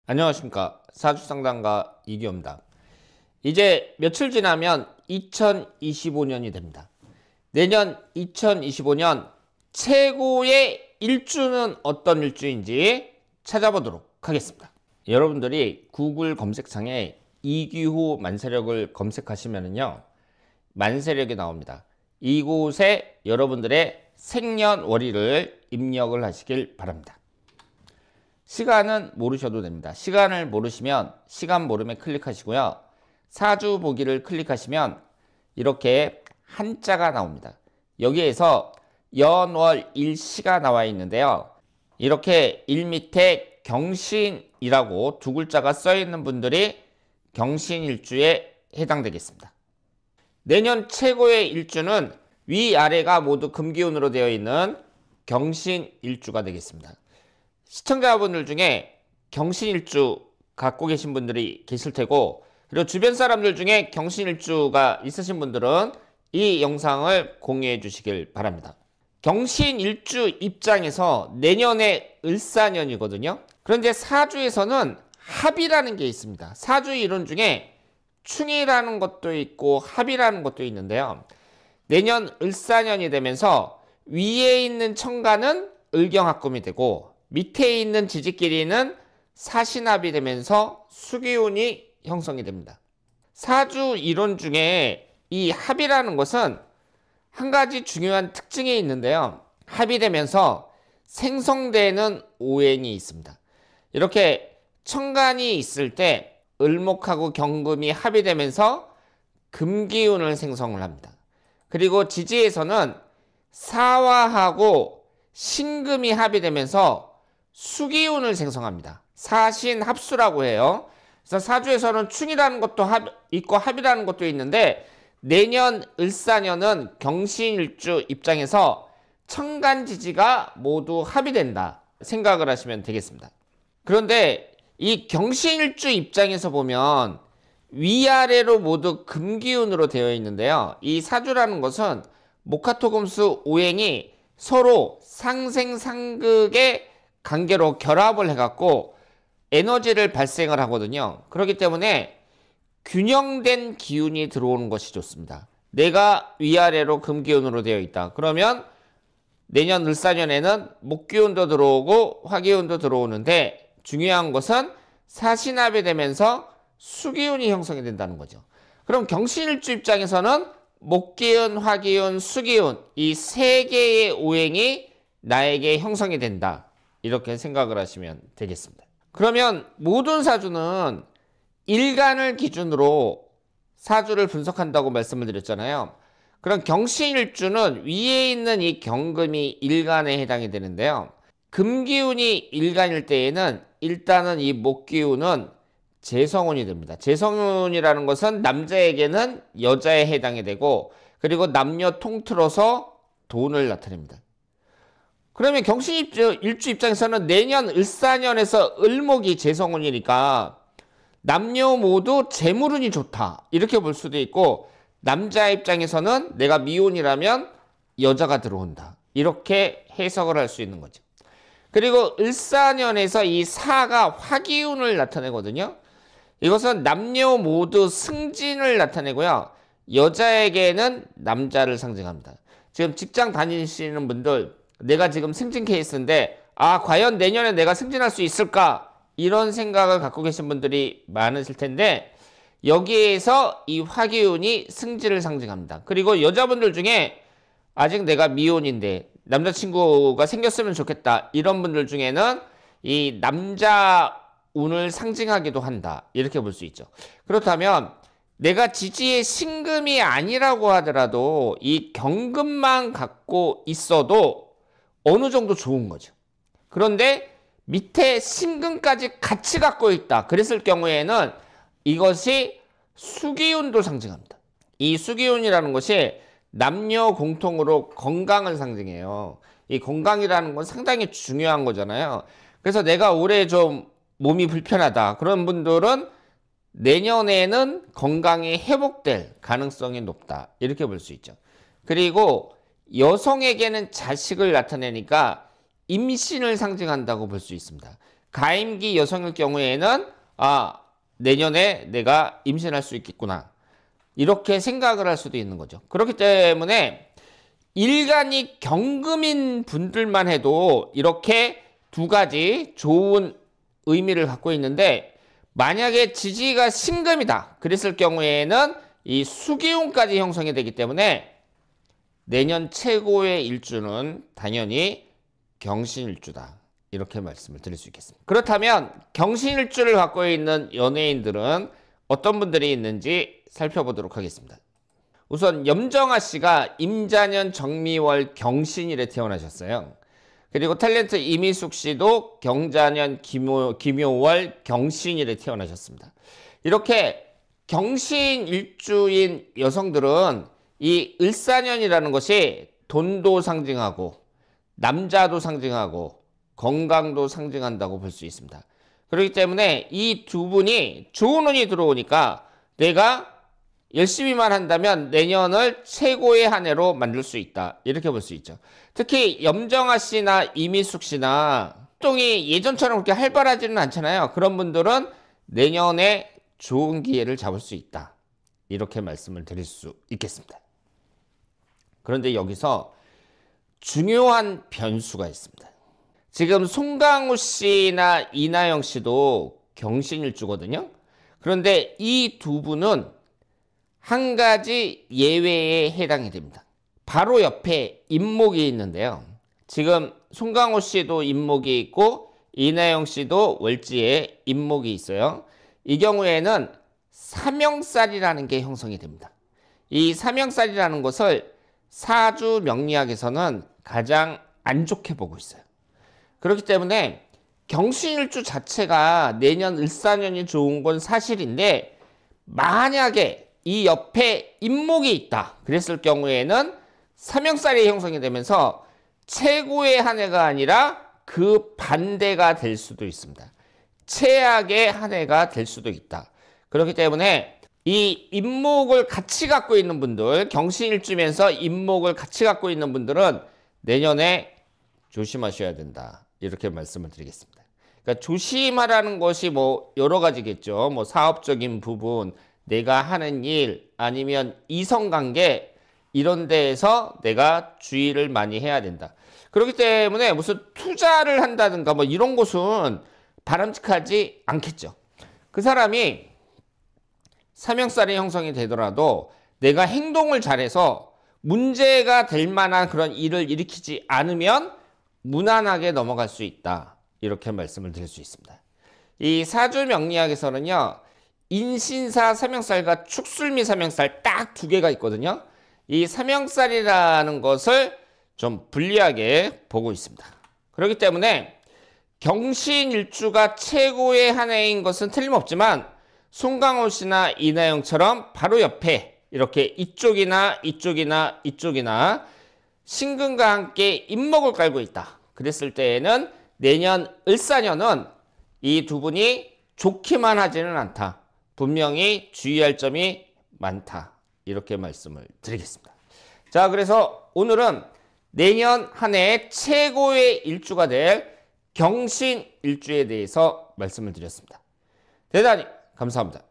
안녕하십니까. 사주상담가 이기호입니다. 이제 며칠 지나면 2025년이 됩니다. 내년 2025년 최고의 일주는 어떤 일주인지 찾아보도록 하겠습니다. 여러분들이 구글 검색창에 이기호 만세력을 검색하시면요, 만세력이 나옵니다. 이곳에 여러분들의 생년월일을 입력을 하시길 바랍니다. 시간은 모르셔도 됩니다. 시간을 모르시면 시간 모름에 클릭하시고요. 사주 보기를 클릭하시면 이렇게 한자가 나옵니다. 여기에서 연, 월, 일, 시가 나와 있는데요. 이렇게 일 밑에 경신이라고 두 글자가 써 있는 분들이 경신일주에 해당되겠습니다. 내년 최고의 일주는 위아래가 모두 금기운으로 되어 있는 경신일주가 되겠습니다. 시청자분들 중에 경신일주 갖고 계신 분들이 계실 테고, 그리고 주변 사람들 중에 경신일주가 있으신 분들은 이 영상을 공유해 주시길 바랍니다. 경신일주 입장에서 내년에 을사년이거든요. 그런데 사주에서는 합이라는 게 있습니다. 사주 이론 중에 충이라는 것도 있고 합이라는 것도 있는데요. 내년 을사년이 되면서 위에 있는 천간은 을경합금이 되고 밑에 있는 지지끼리는 사신합이 되면서 수기운이 형성이 됩니다. 사주 이론 중에 이 합이라는 것은 한 가지 중요한 특징이 있는데요. 합이 되면서 생성되는 오행이 있습니다. 이렇게 천간이 있을 때 을목하고 경금이 합이 되면서 금기운을 생성을 합니다. 그리고 지지에서는 사화하고 신금이 합이 되면서 수기운을 생성합니다. 사신합수라고 해요. 그래서 사주에서는 충이라는 것도 있고 합이라는 것도 있는데, 내년 을사년은 경신일주 입장에서 천간지지가 모두 합이 된다 생각을 하시면 되겠습니다. 그런데 이 경신일주 입장에서 보면 위아래로 모두 금기운으로 되어 있는데요. 이 사주라는 것은 목화토금수 오행이 서로 상생상극의 관계로 결합을 해갖고 에너지를 발생을 하거든요. 그렇기 때문에 균형된 기운이 들어오는 것이 좋습니다. 내가 위아래로 금기운으로 되어 있다. 그러면 내년 을사년에는 목기운도 들어오고 화기운도 들어오는데, 중요한 것은 사신합이 되면서 수기운이 형성이 된다는 거죠. 그럼 경신일주 입장에서는 목기운, 화기운, 수기운 이 세 개의 오행이 나에게 형성이 된다. 이렇게 생각을 하시면 되겠습니다. 그러면 모든 사주는 일간을 기준으로 사주를 분석한다고 말씀을 드렸잖아요. 그럼 경신일주는 위에 있는 이 경금이 일간에 해당이 되는데요. 금기운이 일간일 때에는 일단은 이 목기운은 재성운이 됩니다. 재성운이라는 것은 남자에게는 여자에 해당이 되고, 그리고 남녀 통틀어서 돈을 나타냅니다. 그러면 경신일주 입장에서는 내년 을사년에서 을목이 재성운이니까 남녀 모두 재물운이 좋다 이렇게 볼 수도 있고, 남자 입장에서는 내가 미혼이라면 여자가 들어온다 이렇게 해석을 할 수 있는 거죠. 그리고 을사년에서 이 사가 화기운을 나타내거든요. 이것은 남녀 모두 승진을 나타내고요. 여자에게는 남자를 상징합니다. 지금 직장 다니시는 분들, 내가 지금 승진 케이스인데 과연 내년에 내가 승진할 수 있을까? 이런 생각을 갖고 계신 분들이 많으실 텐데, 여기에서 이 화기운이 승진을 상징합니다. 그리고 여자분들 중에 아직 내가 미혼인데 남자친구가 생겼으면 좋겠다 이런 분들 중에는 이 남자 운을 상징하기도 한다 이렇게 볼 수 있죠. 그렇다면 내가 지지의 신금이 아니라고 하더라도 이 경금만 갖고 있어도 어느 정도 좋은 거죠. 그런데 밑에 신금까지 같이 갖고 있다 그랬을 경우에는 이것이 수기운도 상징합니다. 이 수기운이라는 것이 남녀 공통으로 건강을 상징해요. 이 건강이라는 건 상당히 중요한 거잖아요. 그래서 내가 올해 좀 몸이 불편하다 그런 분들은 내년에는 건강이 회복될 가능성이 높다 이렇게 볼 수 있죠. 그리고 여성에게는 자식을 나타내니까 임신을 상징한다고 볼 수 있습니다. 가임기 여성일 경우에는 내년에 내가 임신할 수 있겠구나. 이렇게 생각을 할 수도 있는 거죠. 그렇기 때문에 일간이 경금인 분들만 해도 이렇게 두 가지 좋은 의미를 갖고 있는데, 만약에 지지가 신금이다 그랬을 경우에는 이 수기운까지 형성이 되기 때문에 내년 최고의 일주는 당연히 경신일주다, 이렇게 말씀을 드릴 수 있겠습니다. 그렇다면 경신일주를 갖고 있는 연예인들은 어떤 분들이 있는지 살펴보도록 하겠습니다. 우선 염정아 씨가 임자년 정미월 경신일에 태어나셨어요. 그리고 탤런트 이미숙 씨도 경자년 김효월 경신일에 태어나셨습니다. 이렇게 경신일주인 여성들은 이 을사년이라는 것이 돈도 상징하고 남자도 상징하고 건강도 상징한다고 볼 수 있습니다. 그렇기 때문에 이 두 분이 좋은 운이 들어오니까 내가 열심히만 한다면 내년을 최고의 한 해로 만들 수 있다, 이렇게 볼 수 있죠. 특히 염정아 씨나 이미숙 씨나 활동이 예전처럼 그렇게 활발하지는 않잖아요. 그런 분들은 내년에 좋은 기회를 잡을 수 있다, 이렇게 말씀을 드릴 수 있겠습니다. 그런데 여기서 중요한 변수가 있습니다. 지금 송강호 씨나 이나영 씨도 경신일주거든요. 그런데 이 두 분은 한 가지 예외에 해당이 됩니다. 바로 옆에 임목이 있는데요. 지금 송강호 씨도 임목이 있고 이나영 씨도 월지에 임목이 있어요. 이 경우에는 사명살이라는 게 형성이 됩니다. 이 사명살이라는 것을 사주 명리학에서는 가장 안 좋게 보고 있어요. 그렇기 때문에 경신일주 자체가 내년 을사년이 좋은 건 사실인데, 만약에 이 옆에 임목이 있다 그랬을 경우에는 사명살이 형성이 되면서 최고의 한 해가 아니라 그 반대가 될 수도 있습니다. 최악의 한 해가 될 수도 있다. 그렇기 때문에 이 임목을 같이 갖고 있는 분들, 경신일주면서 임목을 같이 갖고 있는 분들은 내년에 조심하셔야 된다, 이렇게 말씀을 드리겠습니다. 그러니까 조심하라는 것이 뭐 여러 가지겠죠. 뭐 사업적인 부분, 내가 하는 일, 아니면 이성관계, 이런 데에서 내가 주의를 많이 해야 된다. 그렇기 때문에 무슨 투자를 한다든가 뭐 이런 것은 바람직하지 않겠죠. 그 사람이 사명살이 형성이 되더라도 내가 행동을 잘해서 문제가 될 만한 그런 일을 일으키지 않으면 무난하게 넘어갈 수 있다, 이렇게 말씀을 드릴 수 있습니다. 이 사주 명리학에서는요, 인신사 사명살과 축술미 사명살 딱 두 개가 있거든요. 이 사명살이라는 것을 좀 불리하게 보고 있습니다. 그렇기 때문에 경신일주가 최고의 한 해인 것은 틀림없지만 송강호 씨나 이나영처럼 바로 옆에 이렇게 이쪽이나 이쪽이나 이쪽이나 신금과 함께 임목을 깔고 있다 그랬을 때에는 내년 을사년은 이 두 분이 좋기만 하지는 않다, 분명히 주의할 점이 많다, 이렇게 말씀을 드리겠습니다. 자, 그래서 오늘은 내년 한 해의 최고의 일주가 될 경신일주에 대해서 말씀을 드렸습니다. 대단히 감사합니다.